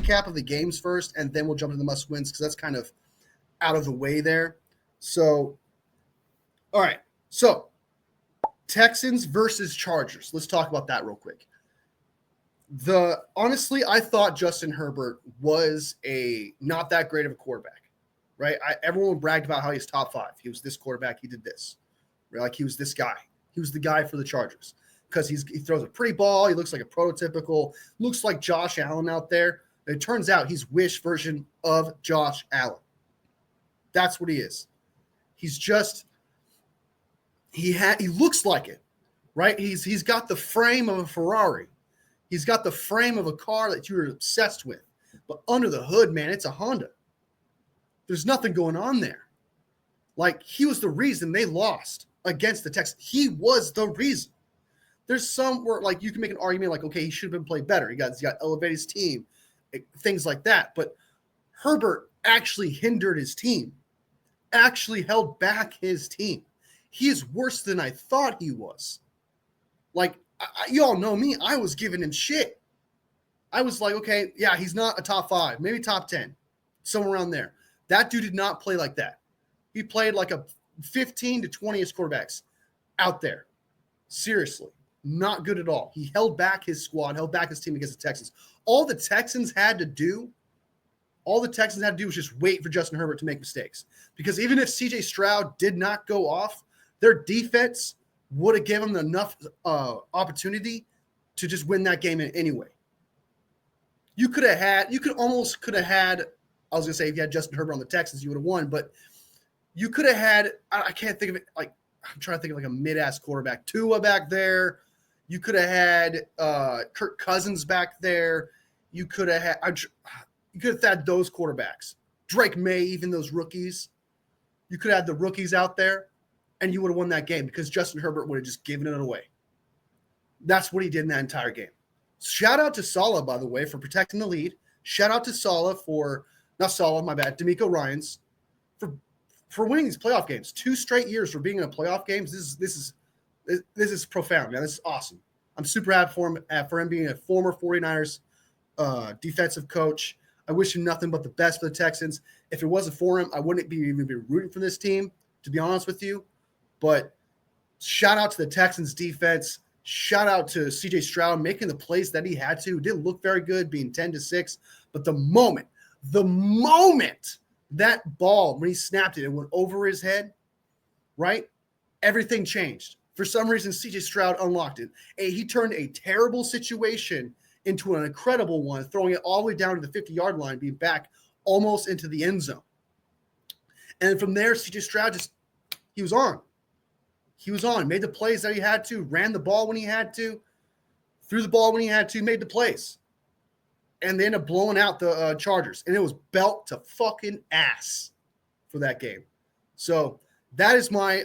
recap of the games first, and then we'll jump into the must-wins because that's kind of out of the way there. So, all right. So, Texans versus Chargers. Let's talk about that real quick. Honestly, I thought Justin Herbert was not that great of a quarterback, right? Everyone bragged about how he's top 5. He was this quarterback. He did this. Right? Like he was this guy. He was the guy for the Chargers because he throws a pretty ball. He looks like a prototypical, looks like Josh Allen out there. It turns out he's Wish version of Josh Allen. That's what he is. He's just he looks like it, right? He's got the frame of a Ferrari. He's got the frame of a car that you're obsessed with. But under the hood, man, it's a Honda. There's nothing going on there. Like, he was the reason they lost against the Texans. He was the reason. There's some where, like, you can make an argument like, okay, he should have been played better. He got elevated his team, things like that. But Herbert actually hindered his team, actually held back his team. He is worse than I thought he was. Like, you all know me. I was giving him shit. I was like, okay, yeah, he's not a top 5, maybe top 10, somewhere around there. That dude did not play like that. He played like a 15 to 20th quarterbacks out there. Seriously, not good at all. He held back his squad, held back his team against the Texans. All the Texans had to do was just wait for Justin Herbert to make mistakes. Because even if C.J. Stroud did not go off, their defense would have given them enough opportunity to just win that game anyway. I was going to say if you had Justin Herbert on the Texans, you would have won, but you could have had, I can't think of it, like, I'm trying to think of like a mid-ass quarterback. Tua back there. You could have had Kirk Cousins back there. You could have had those quarterbacks. Drake May, even those rookies. You could have had the rookies out there, and you would have won that game because Justin Herbert would have just given it away. That's what he did in that entire game. Shout out to Saleh, by the way, for protecting the lead. Shout out to Saleh D'Amico Ryans for winning these playoff games. 2 straight years for being in a playoff games. This is profound, man. This is awesome. I'm super happy for him being a former 49ers defensive coach. I wish him nothing but the best for the Texans. If it wasn't for him, I wouldn't even be rooting for this team, to be honest with you. But shout out to the Texans defense. Shout out to C.J. Stroud making the plays that he had to. Didn't look very good being 10-6. But the moment that ball, when he snapped it and went over his head, right, everything changed. For some reason, C.J. Stroud unlocked it. He turned a terrible situation into an incredible one, throwing it all the way down to the 50-yard line, being back almost into the end zone. And from there, C.J. Stroud he was on. He was on, made the plays that he had to, ran the ball when he had to, threw the ball when he had to, made the plays. And they ended up blowing out the Chargers. And it was belt to fucking ass for that game. So that is my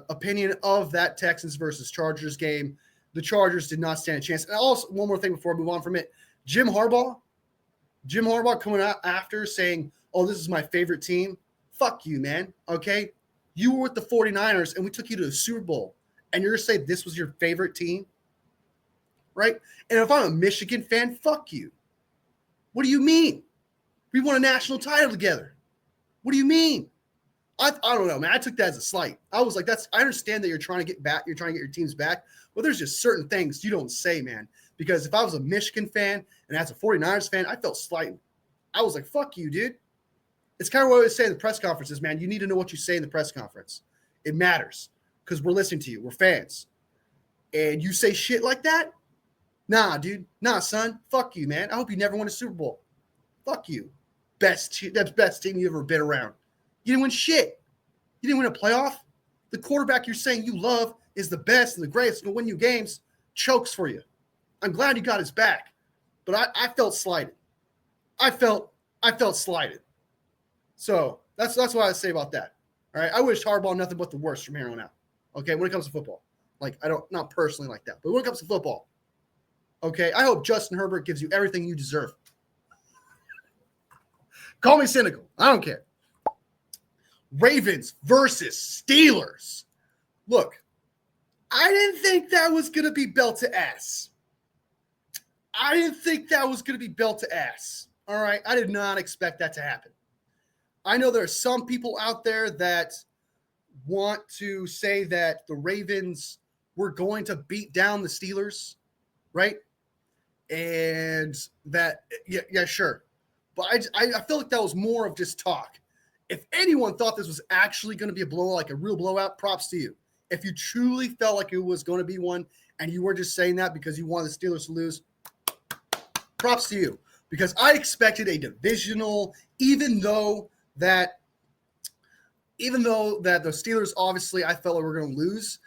opinion of that Texans versus Chargers game. The Chargers did not stand a chance. And also, one more thing before I move on from it. Jim Harbaugh coming out after saying, oh, this is my favorite team. Fuck you, man. Okay? You were with the 49ers, and we took you to the Super Bowl, and you're going to say this was your favorite team? Right? And if I'm a Michigan fan, fuck you. What do you mean? We won a national title together. What do you mean? I don't know, man. I took that as a slight. I was like, I understand that you're trying to get back. You're trying to get your teams back. But there's just certain things you don't say, man. Because if I was a Michigan fan and as a 49ers fan, I felt slighted. I was like, fuck you, dude. It's kind of what I always say in the press conferences, man. You need to know what you say in the press conference. It matters because we're listening to you. We're fans. And you say shit like that? Nah, dude. Nah, son. Fuck you, man. I hope you never win a Super Bowl. Fuck you. That's the best team you've ever been around. You didn't win shit. You didn't win a playoff. The quarterback you're saying you love is the best and the greatest, going to win you games, chokes for you. I'm glad you got his back. But I felt slighted. I felt slighted. So that's what I say about that. All right. I wish Harbaugh nothing but the worst from here on out. Okay. When it comes to football, like not personally like that, but when it comes to football, okay. I hope Justin Herbert gives you everything you deserve. Call me cynical. I don't care. Ravens versus Steelers. Look, I didn't think that was going to be belt to ass. All right. I did not expect that to happen. I know there are some people out there that want to say that the Ravens were going to beat down the Steelers, right? And that, yeah, sure. But I feel like that was more of just talk. If anyone thought this was actually going to be a blowout, like a real blowout, props to you. If you truly felt like it was going to be one and you were just saying that because you wanted the Steelers to lose, props to you. Because I expected a divisional, even though that the Steelers, obviously, I felt like were going to lose,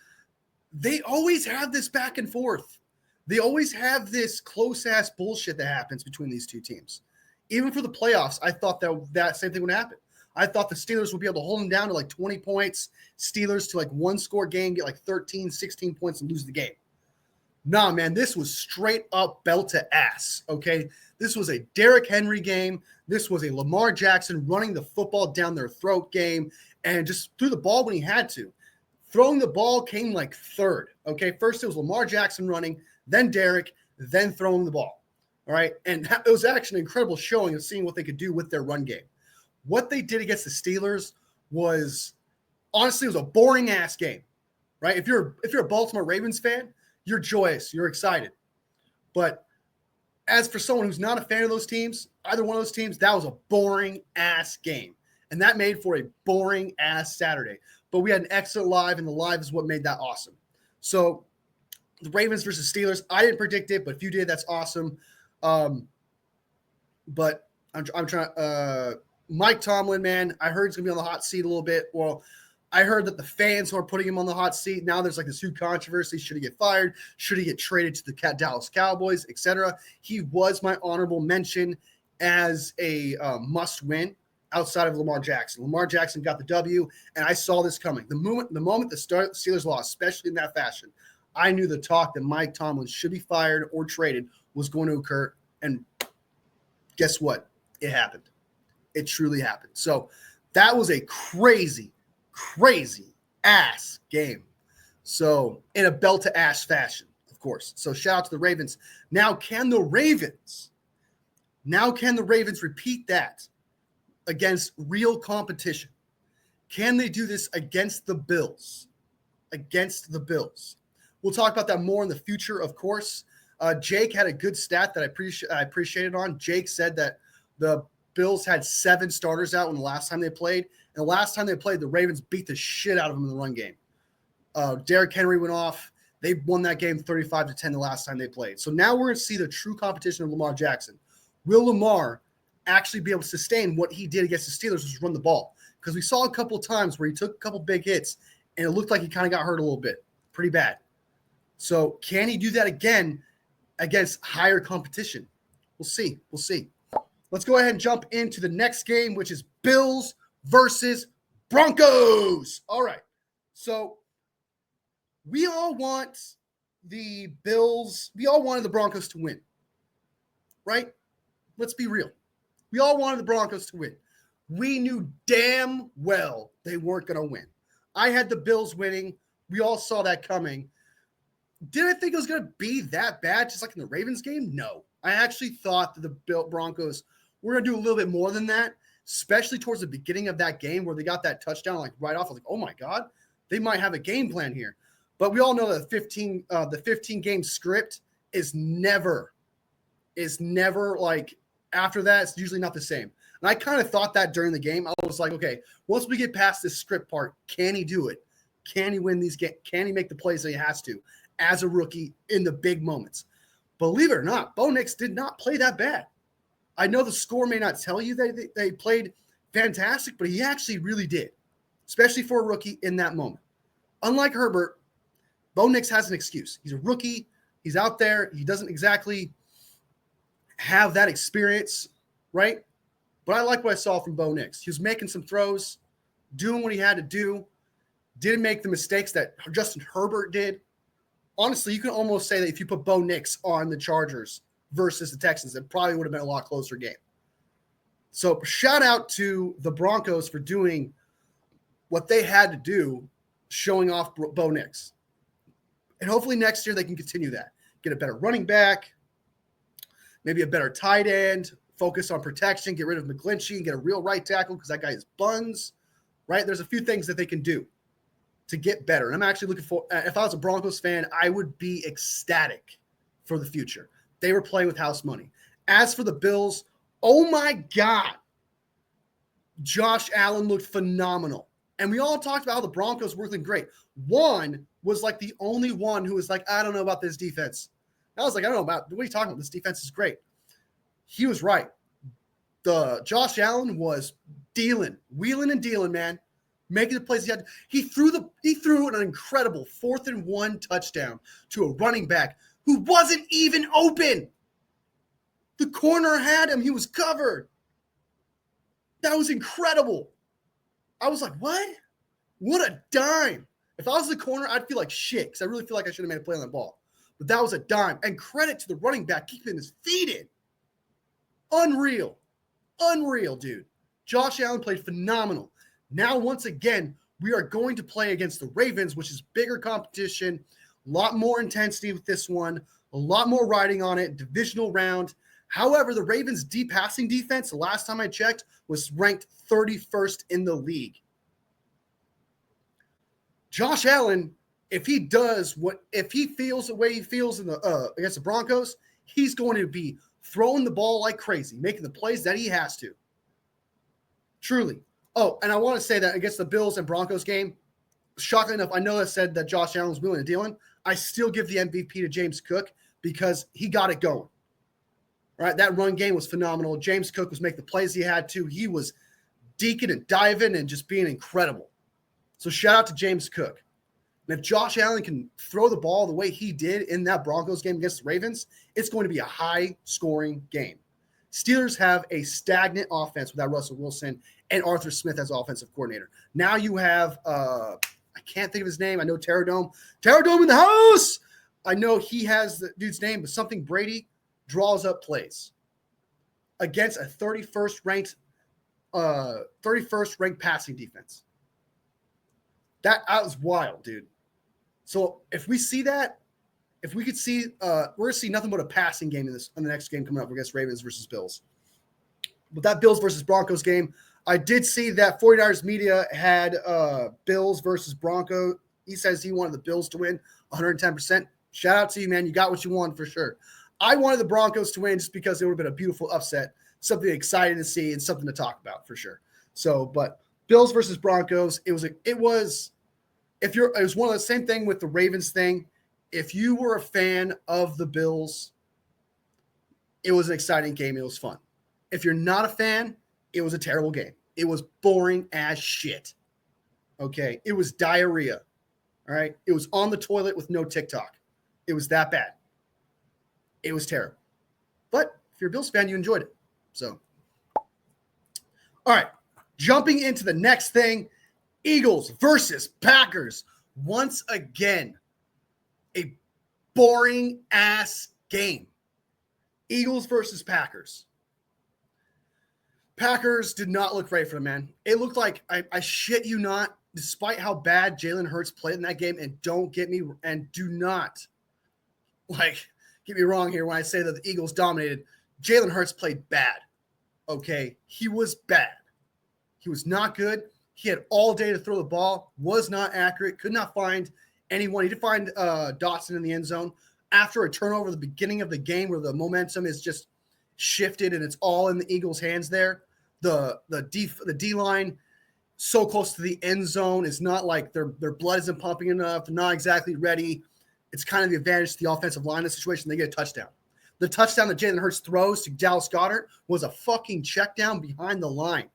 they always have this back and forth. They always have this close-ass bullshit that happens between these two teams. Even for the playoffs, I thought that same thing would happen. I thought the Steelers would be able to hold them down to like 20 points, Steelers to like one-score game, get like 13, 16 points, and lose the game. Nah, man, this was straight up belt to ass, okay? This was a Derrick Henry game. This was a Lamar Jackson running the football down their throat game and just threw the ball when he had to. Throwing the ball came like third, okay? First it was Lamar Jackson running, then Derrick, then throwing the ball, all right? And it was actually an incredible showing of seeing what they could do with their run game. What they did against the Steelers was, honestly, it was a boring-ass game, right? If you're a Baltimore Ravens fan, you're joyous, you're excited. But as for someone who's not a fan of those teams, either one of those teams, that was a boring-ass game. And that made for a boring-ass Saturday. But we had an excellent live, and the live is what made that awesome. So the Ravens versus Steelers, I didn't predict it, but if you did, that's awesome. But I'm trying Mike Tomlin, man, I heard he's going to be on the hot seat a little bit. Well, I heard that the fans are putting him on the hot seat. Now there's like this huge controversy. Should he get fired? Should he get traded to the Dallas Cowboys, etc.? He was my honorable mention as a must-win outside of Lamar Jackson. Lamar Jackson got the W, and I saw this coming. The moment the Steelers lost, especially in that fashion, I knew the talk that Mike Tomlin should be fired or traded was going to occur, and guess what? It happened. It truly happened. So that was a crazy ass game. So in a belt to ass fashion, of course. So shout out to the Ravens. Now can the Ravens repeat that against real competition? Can they do this against the Bills? We'll talk about that more in the future, of course. Jake had a good stat that I appreciated on. Jake said that the Bills had 7 starters out when the last time they played. And the last time they played, the Ravens beat the shit out of them in the run game. Derrick Henry went off. They won that game 35-10 the last time they played. So now we're going to see the true competition of Lamar Jackson. Will Lamar actually be able to sustain what he did against the Steelers, which was run the ball? Because we saw a couple of times where he took a couple big hits, and it looked like he kind of got hurt a little bit. Pretty bad. So can he do that again against higher competition? We'll see. Let's go ahead and jump into the next game, which is Bills versus Broncos. All right. So we all want the Bills. We all wanted the Broncos to win, right? Let's be real. We all wanted the Broncos to win. We knew damn well they weren't going to win. I had the Bills winning. We all saw that coming. Did I think it was going to be that bad, just like in the Ravens game? No. I actually thought that the Broncos were going to do a little bit more than that, especially towards the beginning of that game where they got that touchdown like right off. I was like, oh my God, they might have a game plan here. But we all know that the 15 game script is never like after that, it's usually not the same. And I kind of thought that during the game. I was like, okay, once we get past this script part, can he do it? Can he win these games? Can he make the plays that he has to as a rookie in the big moments? Believe it or not, Bo Nix did not play that bad. I know the score may not tell you that they played fantastic, but he actually really did, especially for a rookie in that moment. Unlike Herbert, Bo Nix has an excuse. He's a rookie. He's out there. He doesn't exactly have that experience, right? But I like what I saw from Bo Nix. He was making some throws, doing what he had to do, didn't make the mistakes that Justin Herbert did. Honestly, you can almost say that if you put Bo Nix on the Chargers versus the Texans, it probably would have been a lot closer game. So shout out to the Broncos for doing what they had to do, showing off Bo Nix. And hopefully next year they can continue that. Get a better running back, maybe a better tight end, focus on protection, get rid of McGlinchey and get a real right tackle because that guy is buns, right? There's a few things that they can do to get better. And I'm actually looking for, if I was a Broncos fan, I would be ecstatic for the future. They were playing with house money. As for the Bills, oh my God, Josh Allen looked phenomenal. And we all talked about how the Broncos were looking great. Juan was like the only one who was like, I don't know about this defense. I was like, I don't know about, what are you talking about? This defense is great. He was right. The Josh Allen was wheeling and dealing, man. Making the plays he had. He threw an incredible 4th and 1 touchdown to a running back who wasn't even open. The corner had him. He was covered. That was incredible. I was like, what? What a dime. If I was the corner, I'd feel like shit because I really feel like I should have made a play on that ball. But that was a dime. And credit to the running back keeping his feet in. Unreal. Unreal, dude. Josh Allen played phenomenal. Now, once again, we are going to play against the Ravens, which is bigger competition, a lot more intensity with this one, a lot more riding on it, divisional round. However, the Ravens' deep passing defense, the last time I checked, was ranked 31st in the league. Josh Allen, if he feels the way he feels in the against the Broncos, he's going to be throwing the ball like crazy, making the plays that he has to. Truly. Oh, and I want to say that against the Bills and Broncos game, shockingly enough, I know I said that Josh Allen was willing and dealing. I still give the MVP to James Cook because he got it going. All right, that run game was phenomenal. James Cook was making the plays he had to. He was deking and diving and just being incredible. So shout out to James Cook. And if Josh Allen can throw the ball the way he did in that Broncos game against the Ravens, it's going to be a high-scoring game. Steelers have a stagnant offense without Russell Wilson and Arthur Smith as offensive coordinator. Now you have, I can't think of his name. I know Terradome in the house. I know he has the dude's name, but something Brady draws up plays against a 31st ranked passing defense. That was wild, dude. So if we see that, if we could see, we're going to see nothing but a passing game in the next game coming up against Ravens versus Bills. But that Bills versus Broncos game, I did see that 49ers media had Bills versus Broncos. He says he wanted the Bills to win 110%. Shout out to you, man. You got what you wanted for sure. I wanted the Broncos to win just because it would have been a beautiful upset, something exciting to see and something to talk about for sure. So, but Bills versus Broncos, it was one of the same thing with the Ravens thing. If you were a fan of the Bills, it was an exciting game. It was fun. If you're not a fan, it was a terrible game. It was boring as shit. Okay. It was diarrhea. All right. It was on the toilet with no TikTok. It was that bad. It was terrible. But if you're a Bills fan, you enjoyed it. So, all right. Jumping into the next thing, Eagles versus Packers. Once again, a boring ass game. Eagles versus Packers. Packers did not look great for them, man. It looked like, I shit you not, despite how bad Jalen Hurts played in that game, and do not, get me wrong here when I say that the Eagles dominated. Jalen Hurts played bad, okay? He was bad. He was not good. He had all day to throw the ball, was not accurate, could not find anyone. He did find Dotson in the end zone after a turnover at the beginning of the game where the momentum is just shifted and it's all in the Eagles' hands there. The D-line so close to the end zone is not like their blood isn't pumping enough, not exactly ready. It's kind of the advantage to the offensive line in this situation. They get a touchdown. The touchdown that Jalen Hurts throws to Dallas Goedert was a fucking check down behind the line.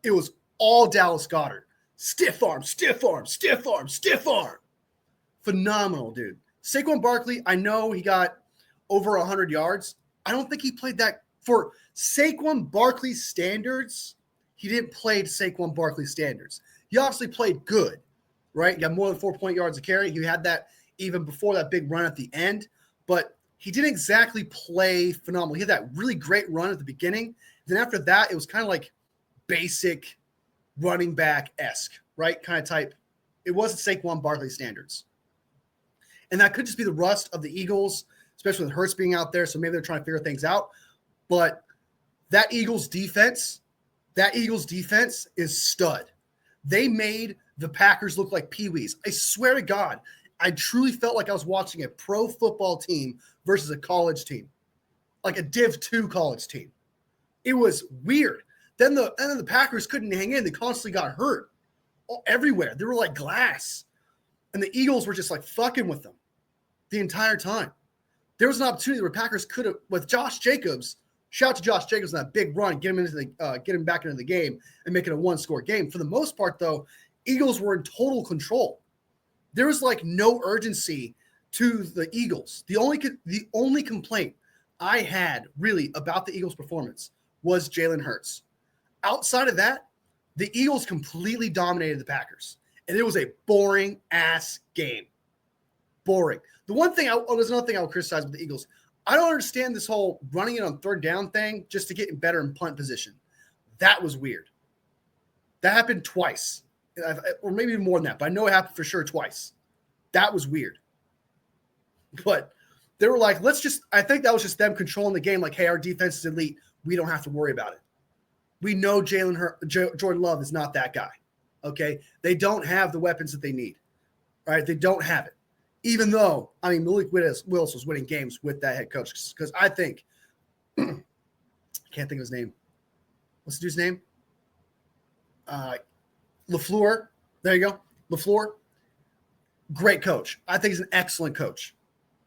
It was all Dallas Goedert. Stiff arm, stiff arm, stiff arm, stiff arm. Phenomenal, dude. Saquon Barkley, I know he got over 100 yards. I don't think he played that for Saquon Barkley standards. He didn't play to Saquon Barkley standards. He obviously played good, right? He got more than 4 yards a carry. He had that even before that big run at the end, but he didn't exactly play phenomenal. He had that really great run at the beginning. Then after that, it was kind of like basic running back-esque, right? Kind of type. It wasn't Saquon Barkley standards. And that could just be the rust of the Eagles, especially with Hurts being out there. So maybe they're trying to figure things out. But That Eagles defense is stud. They made the Packers look like peewees. I swear to God, I truly felt like I was watching a pro football team versus a college team, like a Div 2 college team. It was weird. Then the Packers couldn't hang in. They constantly got hurt everywhere. They were like glass. And the Eagles were just like fucking with them the entire time. There was an opportunity where Packers could have, with Josh Jacobs, shout out to Josh Jacobs on that big run, get him back into the game and make it a one-score game. For the most part, though, Eagles were in total control. There was like no urgency to the Eagles. The only complaint I had really about the Eagles' performance was Jalen Hurts. Outside of that, the Eagles completely dominated the Packers, and it was a boring-ass game. Boring. There's another thing I would criticize with the Eagles. I don't understand this whole running it on third down thing just to get better in punt position. That was weird. That happened twice, or maybe even more than that, but I know it happened for sure twice. That was weird. But they were like, I think that was just them controlling the game, like, hey, our defense is elite. We don't have to worry about it. We know Jordan Love is not that guy, okay? They don't have the weapons that they need, all right? They don't have it. Even though, Malik Willis was winning games with that head coach, because I think – I can't think of his name. What's the dude's name? LaFleur. There you go. LaFleur. Great coach. I think he's an excellent coach.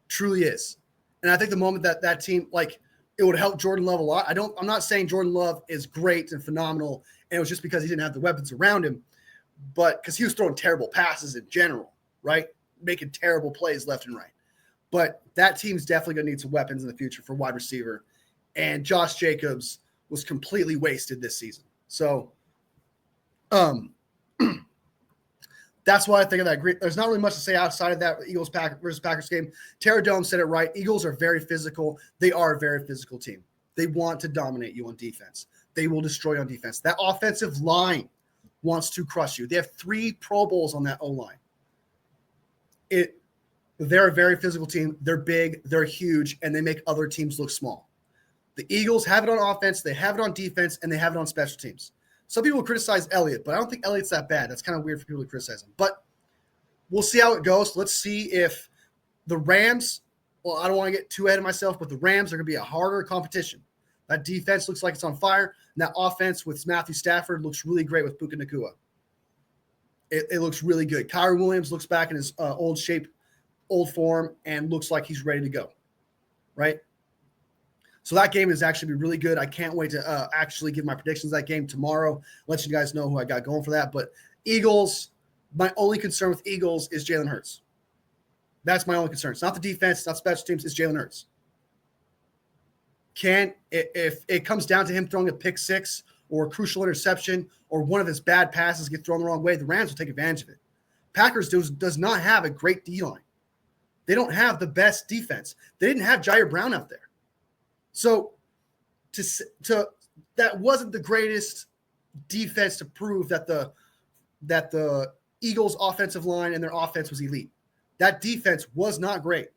Truly is. And I think the moment that team, like, it would help Jordan Love a lot. I'm not saying Jordan Love is great and phenomenal, and it was just because he didn't have the weapons around him, but because he was throwing terrible passes in general, right? Making terrible plays left and right. But that team's definitely going to need some weapons in the future for wide receiver. And Josh Jacobs was completely wasted this season. So that's why I think of that. There's not really much to say outside of that Eagles versus Packers game. Tara Dome said it right. Eagles are very physical. They are a very physical team. They want to dominate you on defense. They will destroy you on defense. That offensive line wants to crush you. They have 3 Pro Bowls on that O-line. They're a very physical team. They're big, they're huge, and they make other teams look small. The Eagles have it on offense, they have it on defense, and they have it on special teams. Some people criticize Elliott, but I don't think Elliott's that bad. That's kind of weird for people to criticize him. But we'll see how it goes. Let's see if the Rams, well, I don't want to get too ahead of myself, but the Rams are going to be a harder competition. That defense looks like it's on fire, and that offense with Matthew Stafford looks really great with Puka Nacua. It looks really good. Kyrie Williams looks back in his old shape, old form, and looks like he's ready to go, right? So that game is actually be really good. I can't wait to actually give my predictions of that game tomorrow. Let you guys know who I got going for that. But Eagles, my only concern with Eagles is Jalen Hurts. That's my only concern. It's not the defense, it's not special teams, it's Jalen Hurts. If it comes down to him throwing a pick six or a crucial interception or one of his bad passes get thrown the wrong way, the Rams will take advantage of it. Packers does not have a great D-line. They don't have the best defense. They didn't have Jair Brown out there. So that wasn't the greatest defense to prove that the Eagles' offensive line and their offense was elite. That defense was not great.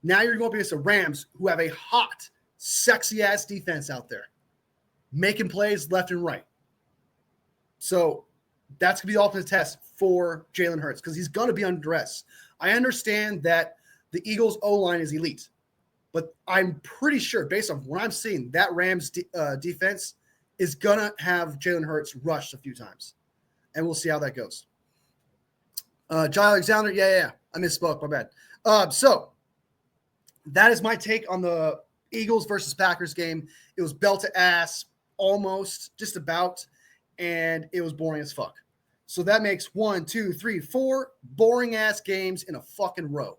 Now you're going up against the Rams, who have a hot, sexy-ass defense out there, making plays left and right. So that's going to be the ultimate test for Jalen Hurts because he's going to be under duress. I understand that the Eagles' O-line is elite, but I'm pretty sure, based on what I'm seeing, that Rams defense is going to have Jalen Hurts rushed a few times. And we'll see how that goes. John Alexander, yeah. I misspoke, my bad. So that is my take on the Eagles versus Packers game. It was belt to ass, almost, just about, and it was boring as fuck. So that makes 4 boring-ass games in a fucking row.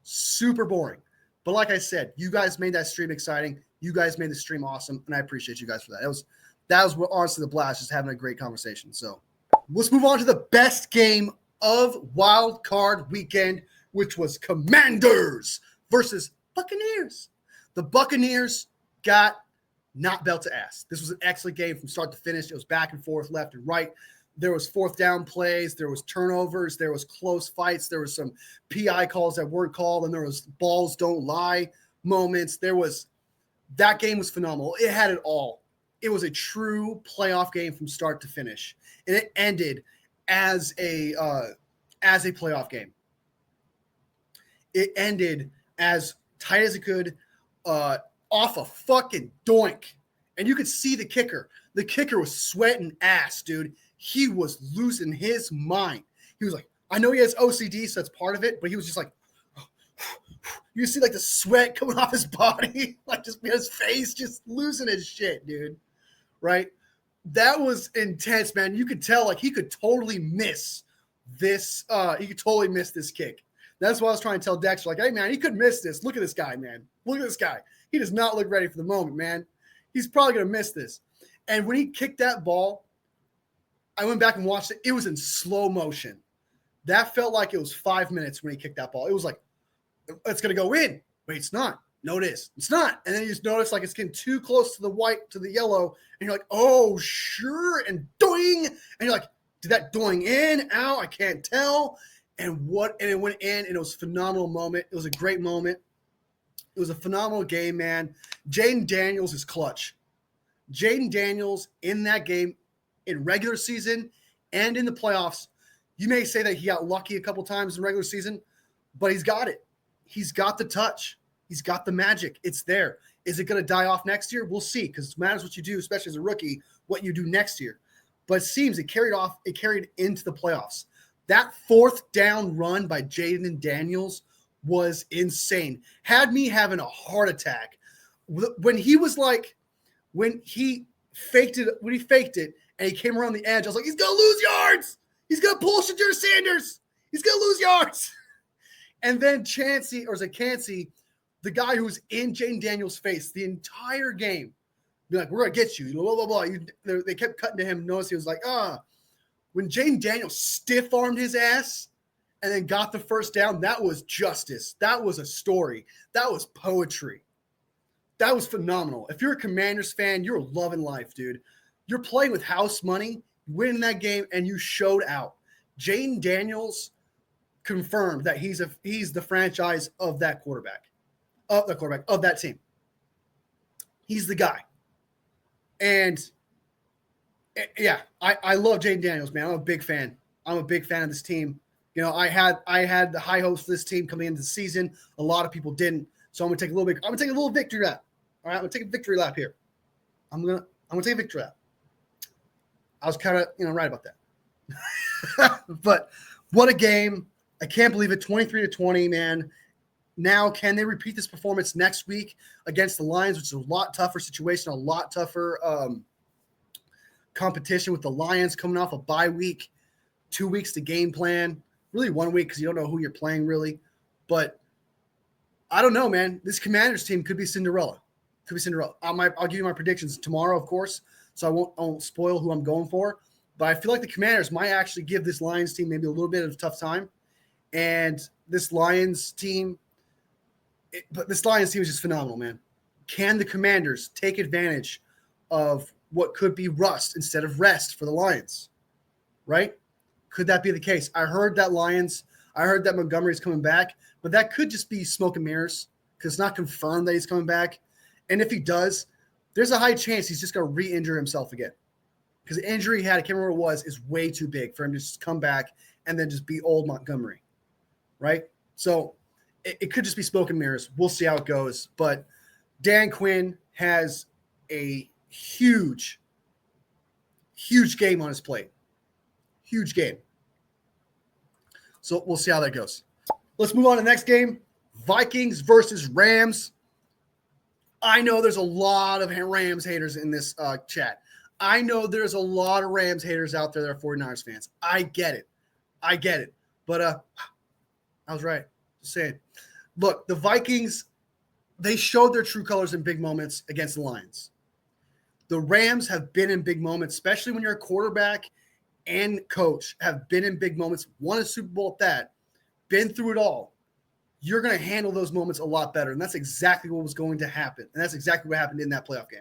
Super boring. But like I said, you guys made that stream exciting. You guys made the stream awesome, and I appreciate you guys for that. That was honestly the blast, just having a great conversation. So let's move on to the best game of Wildcard weekend, which was Commanders versus Buccaneers. The Buccaneers got not belt to ass. This was an excellent game from start to finish. It was back and forth, left and right. There was fourth down plays. There was turnovers. There was close fights. There was some PI calls that weren't called, and there was balls don't lie moments. There was That game was phenomenal. It had it all. It was a true playoff game from start to finish, and it ended as a playoff game. It ended as tight as it could, off a fucking doink, and you could see the kicker. The kicker was sweating ass, dude. He was losing his mind. He was like, I know he has OCD, so that's part of it, but he was just like, you see like the sweat coming off his body, like just his face, just losing his shit, dude. Right? That was intense, man. You could tell like he could totally miss this. He could totally miss this kick. That's what I was trying to tell Dexter. Like, hey, man, he could miss this. Look at this guy, man. Look at this guy. He does not look ready for the moment, man. He's probably going to miss this. And when he kicked that ball, I went back and watched it. It was in slow motion. That felt like it was 5 minutes when he kicked that ball. It was like, it's going to go in. Wait, it's not. No, it is. It's not. And then you just notice like it's getting too close to the white, to the yellow. And you're like, oh, sure. And doing. And you're like, did that doing in, out? I can't tell. And it went in, and it was a phenomenal moment. It was a great moment. It was a phenomenal game, man. Jaden Daniels is clutch. Jaden Daniels in that game, in regular season and in the playoffs, you may say that he got lucky a couple times in regular season, but he's got it. He's got the touch. He's got the magic. It's there. Is it going to die off next year? We'll see, because it matters what you do, especially as a rookie, what you do next year. But it seems it carried into the playoffs. That fourth down run by Jaden Daniels was insane. Had me having a heart attack. When he faked it and he came around the edge, I was like, he's going to lose yards. He's going to pull Shadur Sanders. He's going to lose yards. And then Chancey, the guy who's in Jaden Daniels' face the entire game, be like, we're going to get you, blah, blah, blah. They kept cutting to him. Notice he was like, when Jaden Daniels stiff-armed his ass and then got the first down, that was justice. That was a story. That was poetry. That was phenomenal. If you're a Commanders fan, you're loving life, dude. You're playing with house money, winning that game, and you showed out. Jaden Daniels confirmed that he's the franchise of that quarterback, of that team. He's the guy. And yeah, I love Jaden Daniels, man. I'm a big fan. I'm a big fan of this team. You know, I had the high hopes for this team coming into the season. A lot of people didn't. So I'm gonna take a little victory lap. All right, I'm gonna take a victory lap here. I'm gonna take a victory lap. I was kind of right about that. But what a game. I can't believe it. 23-20, man. Now, can they repeat this performance next week against the Lions, which is a lot tougher situation, a lot tougher competition with the Lions coming off a bye week, 2 weeks to game plan, really 1 week because you don't know who you're playing really. But I don't know, man. This Commanders team could be Cinderella. I'll give you my predictions tomorrow, of course, so I won't spoil who I'm going for. But I feel like the Commanders might actually give this Lions team maybe a little bit of a tough time. And this Lions team is just phenomenal, man. Can the Commanders take advantage of what could be rust instead of rest for the Lions? Right? Could that be the case? I heard that Montgomery's coming back, but that could just be smoke and mirrors because it's not confirmed that he's coming back. And if he does, there's a high chance he's just going to re-injure himself again. Because the injury he had, I can't remember what it was, is way too big for him to just come back and then just be old Montgomery. Right? So it could just be smoke and mirrors. We'll see how it goes. But Dan Quinn has a huge game on his plate. Huge game. So we'll see how that goes. Let's move on to the next game. Vikings versus Rams. I know there's a lot of Rams haters in this chat. I know there's a lot of Rams haters out there that are 49ers fans. I get it. But I was right. Just saying. Look, the Vikings, they showed their true colors in big moments against the Lions. The Rams have been in big moments, especially when you're a quarterback and coach, have been in big moments, won a Super Bowl at that, been through it all. You're going to handle those moments a lot better. And that's exactly what was going to happen. And that's exactly what happened in that playoff game.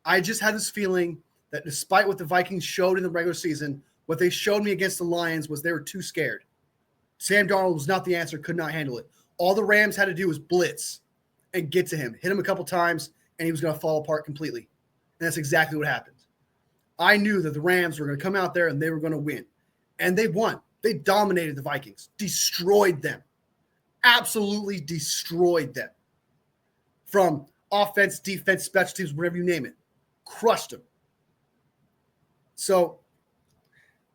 I just had this feeling that despite what the Vikings showed in the regular season, what they showed me against the Lions was they were too scared. Sam Darnold was not the answer, could not handle it. All the Rams had to do was blitz and get to him, hit him a couple times, and he was going to fall apart completely. And that's exactly what happened. I knew that the Rams were going to come out there and they were going to win. And they won. They dominated the Vikings, destroyed them, absolutely destroyed them. From offense, defense, special teams, whatever you name it, crushed them. So,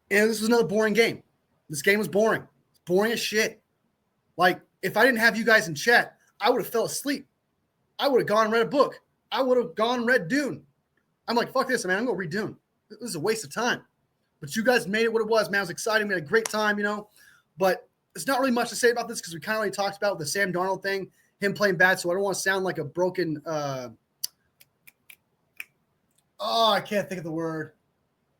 and this was another boring game. This game was boring. It's boring as shit. Like, if I didn't have you guys in chat, I would have fell asleep. I would have gone and read a book. I would have gone and read Dune. I'm like, fuck this, man. I'm going to read Dune. This is a waste of time. But you guys made it what it was, man. It was exciting. We had a great time, you know. But there's not really much to say about this because we kind of already talked about the Sam Darnold thing, him playing bad. So I don't want to sound like a broken I can't think of the word.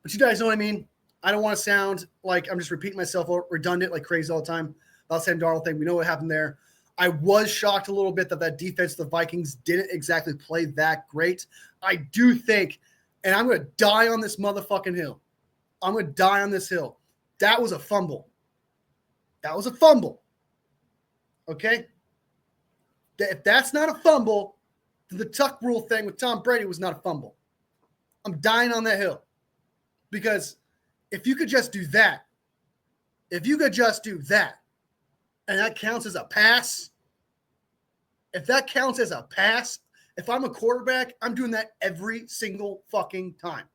But you guys know what I mean. I don't want to sound like I'm just repeating myself or redundant like crazy all the time about Sam Darnold thing. We know what happened there. I was shocked a little bit that defense, the Vikings, didn't exactly play that great. I do think, and I'm going to die on this motherfucking hill. I'm going to die on this hill. That was a fumble. That was a fumble. Okay? If that's not a fumble, then the tuck rule thing with Tom Brady was not a fumble. I'm dying on that hill. Because if you could just do that, and that counts as a pass, if I'm a quarterback, I'm doing that every single fucking time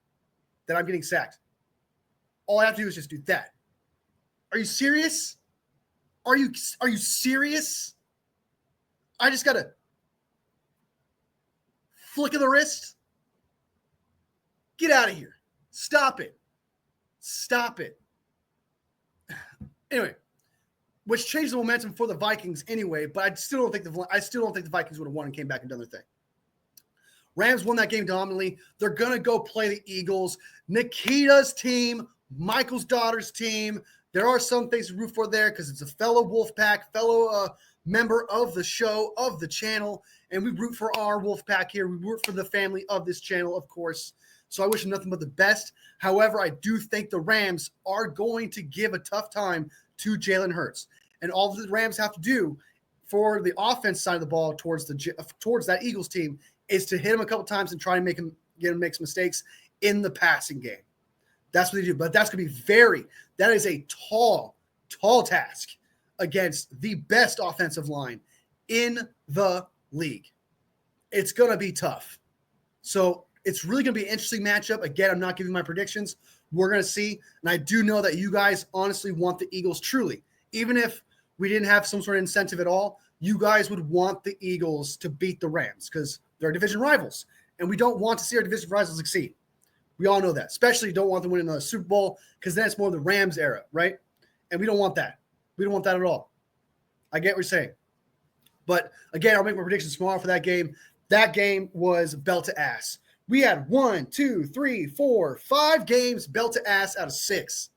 that I'm getting sacked. All I have to do is just do that. Are you serious? Are you serious? I just got to flick of the wrist? Get out of here. Stop it. Anyway, which changed the momentum for the Vikings anyway, but I still don't think the Vikings would have won and came back and done their thing. Rams won that game dominantly. They're going to go play the Eagles. Nikita's team, Michael's daughter's team. There are some things to root for there because it's a fellow Wolfpack, fellow member of the show, of the channel, and we root for our Wolfpack here. We root for the family of this channel, of course. So I wish them nothing but the best. However, I do think the Rams are going to give a tough time to Jalen Hurts. And all the Rams have to do for the offense side of the ball towards that Eagles team is to hit him a couple times and try and get him to make some mistakes in the passing game. That's what they do. But that's going to be that is a tall task against the best offensive line in the league. It's going to be tough. So it's really going to be an interesting matchup. Again, I'm not giving my predictions. We're going to see. And I do know that you guys honestly want the Eagles truly. Even if we didn't have some sort of incentive at all, you guys would want the Eagles to beat the Rams because they're division rivals. And we don't want to see our division rivals succeed. We all know that. Especially don't want them winning the Super Bowl because then it's more the Rams era, right? And we don't want that. We don't want that at all. I get what you're saying. But again, I'll make my predictions tomorrow for that game. That game was belt to ass. We had 1, 2, 3, 4, 5 games belt to ass out of 6.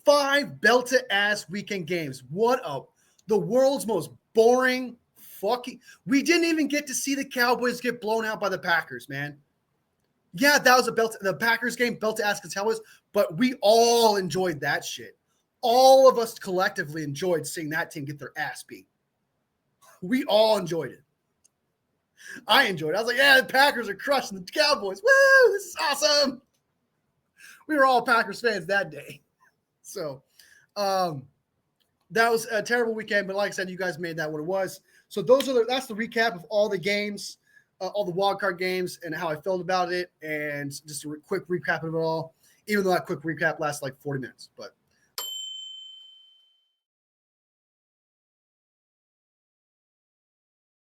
5 belt to ass weekend games. The world's most boring fucking. We didn't even get to see the Cowboys get blown out by the Packers, man. Yeah, that was the Packers game, belt to ass against Cowboys, but we all enjoyed that shit. All of us collectively enjoyed seeing that team get their ass beat. We all enjoyed it. I enjoyed it. I was like, yeah, the Packers are crushing the Cowboys. Woo, this is awesome. We were all Packers fans that day. So that was a terrible weekend, but like I said, you guys made that what it was. So that's the recap of all the games, all the wildcard games and how I felt about it, and just a quick recap of it all, even though that quick recap lasts like 40 minutes. But